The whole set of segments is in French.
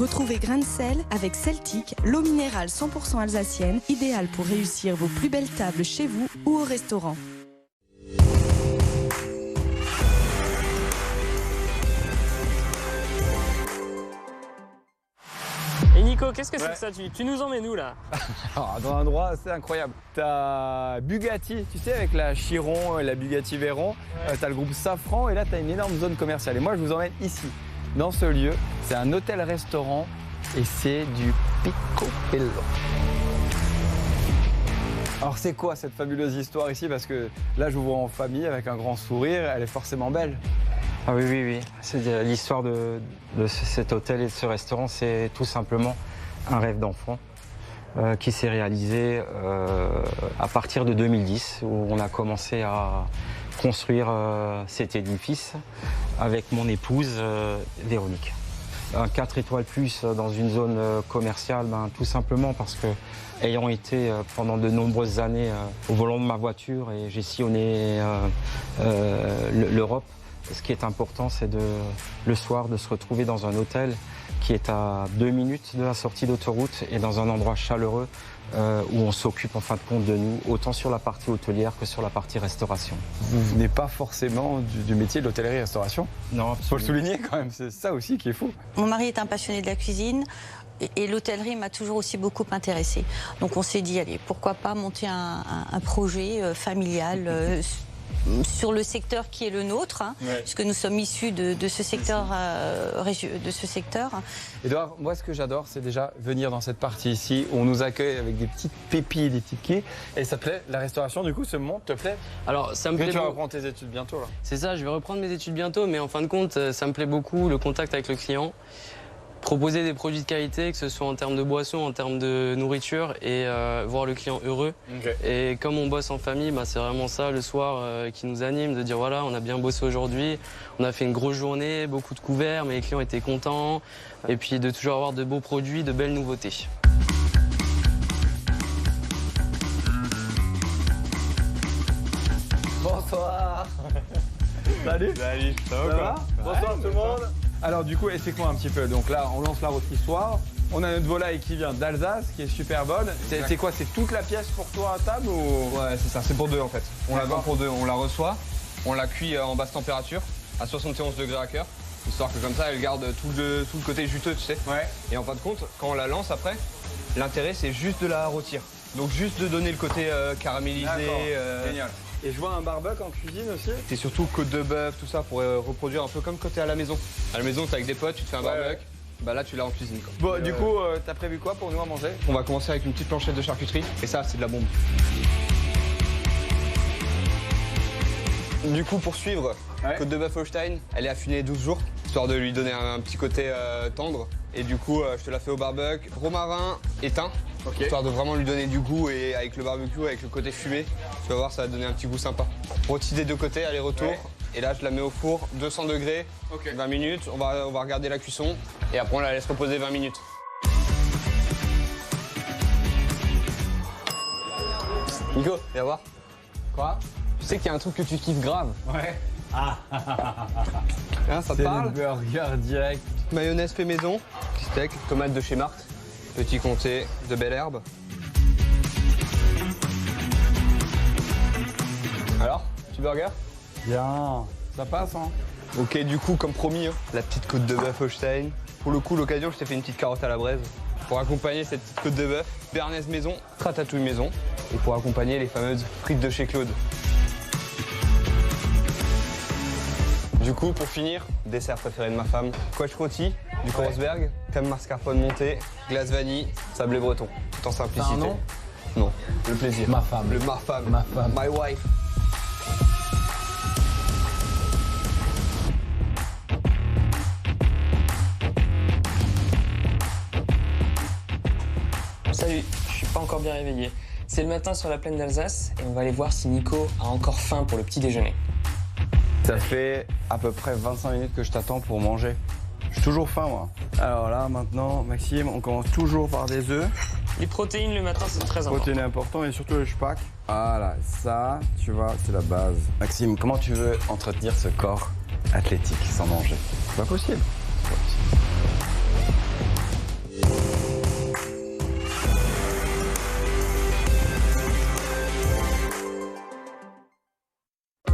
Retrouvez Grain de Sel avec Celtic, l'eau minérale 100% alsacienne, idéale pour réussir vos plus belles tables chez vous ou au restaurant. Et Nico, qu'est-ce que c'est que ça? Tu nous emmènes où là? Alors, dans un endroit assez incroyable. T'as Bugatti, tu sais, avec la Chiron et la Bugatti Veyron. T'as le groupe Safran et là, t'as une énorme zone commerciale. Et moi, je vous emmène ici, dans ce lieu. C'est un hôtel-restaurant et c'est du Picobello. Alors, c'est quoi cette fabuleuse histoire ici? Parce que là, je vous vois en famille avec un grand sourire. Elle est forcément belle. Ah oui, oui, oui. C'est l'histoire de cet hôtel et de ce restaurant, c'est tout simplement un rêve d'enfant qui s'est réalisé à partir de 2010, où on a commencé à construire cet édifice avec mon épouse Véronique. Un 4 étoiles plus dans une zone commerciale, tout simplement parce que, ayant été pendant de nombreuses années au volant de ma voiture et j'ai sillonné l'Europe, ce qui est important, c'est le soir de se retrouver dans un hôtel qui est à 2 minutes de la sortie d'autoroute et dans un endroit chaleureux où on s'occupe en fin de compte de nous, autant sur la partie hôtelière que sur la partie restauration. Vous venez pas forcément du métier de l'hôtellerie-restauration? Non, faut le souligner quand même, c'est ça aussi qui est fou. Mon mari est un passionné de la cuisine et l'hôtellerie m'a toujours aussi beaucoup intéressée. Donc on s'est dit, allez, pourquoi pas monter un projet familial sur le secteur qui est le nôtre, puisque nous sommes issus de ce secteur. Edouard, moi ce que j'adore, c'est déjà venir dans cette partie ici, où on nous accueille avec des petites pépilles, des petites quilles. Et ça te plaît, la restauration du coup, ce monde te plaît? Alors ça me plaît. Tu vas reprendre tes études bientôt là. C'est ça, je vais reprendre mes études bientôt, mais en fin de compte, ça me plaît beaucoup, le contact avec le client. Proposer des produits de qualité, que ce soit en termes de boissons, en termes de nourriture, et voir le client heureux. Okay. Et comme on bosse en famille, c'est vraiment ça le soir qui nous anime, de dire voilà, on a bien bossé aujourd'hui, on a fait une grosse journée, beaucoup de couverts, mais les clients étaient contents, et puis de toujours avoir de beaux produits, de belles nouveautés. Bonsoir. Salut. Salut, ça va? Bonsoir tout le monde. Alors du coup, explique-moi un petit peu. Donc là, on lance la rôtissoire. On a notre volaille qui vient d'Alsace, qui est super bonne. C'est quoi? C'est toute la pièce pour toi à table ou... Ouais, c'est ça. C'est pour deux en fait. On la vend pour deux. On la reçoit, on la cuit en basse température, à 71 degrés à cœur, histoire que comme ça, elle garde tout le côté juteux, tu sais. Ouais. Et en fin de compte, quand on la lance après, l'intérêt c'est juste de la rôtir. Donc juste de donner le côté caramélisé. Génial. Et je vois un barbecue en cuisine aussi. C'est surtout côte de bœuf, tout ça, pour reproduire un peu comme quand t'es à la maison. À la maison, t'es avec des potes, tu te fais un barbecue. Bah là, tu l'as en cuisine. Quoi. Bon, du coup, t'as prévu quoi pour nous à manger? On va commencer avec une petite planchette de charcuterie. Et ça, c'est de la bombe. Du coup, pour suivre, côte de bœuf Holstein, elle est affinée 12 jours, histoire de lui donner un petit côté tendre. Et du coup, je te la fais au barbecue. Romarin et thym, histoire de vraiment lui donner du goût. Et avec le barbecue, avec le côté fumé, tu vas voir, ça va donner un petit goût sympa. Rôti des deux côtés, aller-retour. Ouais. Et là, je la mets au four, 200 degrés, 20 minutes. On va regarder la cuisson. Et après, on la laisse reposer 20 minutes. Nico, viens voir. Quoi? Tu sais qu'il y a un truc que tu kiffes grave. Ouais. Hein, ça te parle? C'est le burger direct. Mayonnaise fait maison, steak, tomate de chez Marthe, petit comté de belle herbe. Alors, petit burger? Bien, ça passe hein. Ok, du coup, comme promis, la petite côte de bœuf Holstein. Pour le coup, l'occasion, je t'ai fait une petite carotte à la braise. Pour accompagner cette petite côte de bœuf, béarnaise maison, ratatouille maison. Et pour accompagner les fameuses frites de chez Claude. Du coup, pour finir, dessert préféré de ma femme, coach rôti, du Korsberg, crème mascarpone montée, glace vanille, sablé breton, tout en simplicité. C'est un nom? Non, le plaisir. Ma femme. Ma femme. Ma femme. My wife. Salut, je suis pas encore bien réveillé. C'est le matin sur la plaine d'Alsace et on va aller voir si Nico a encore faim pour le petit déjeuner. Ça fait à peu près 25 minutes que je t'attends pour manger. J'ai toujours faim, moi. Alors là, maintenant, Maxime, on commence toujours par des œufs. Les protéines le matin, c'est très important. Protéines important et surtout le shpak. Voilà, ça, tu vois, c'est la base. Maxime, comment tu veux entretenir ce corps athlétique sans manger? C'est pas possible.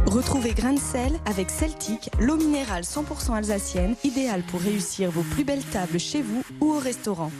Retrouvez Grain de Sel avec Celtic, l'eau minérale 100% alsacienne, idéale pour réussir vos plus belles tables chez vous ou au restaurant.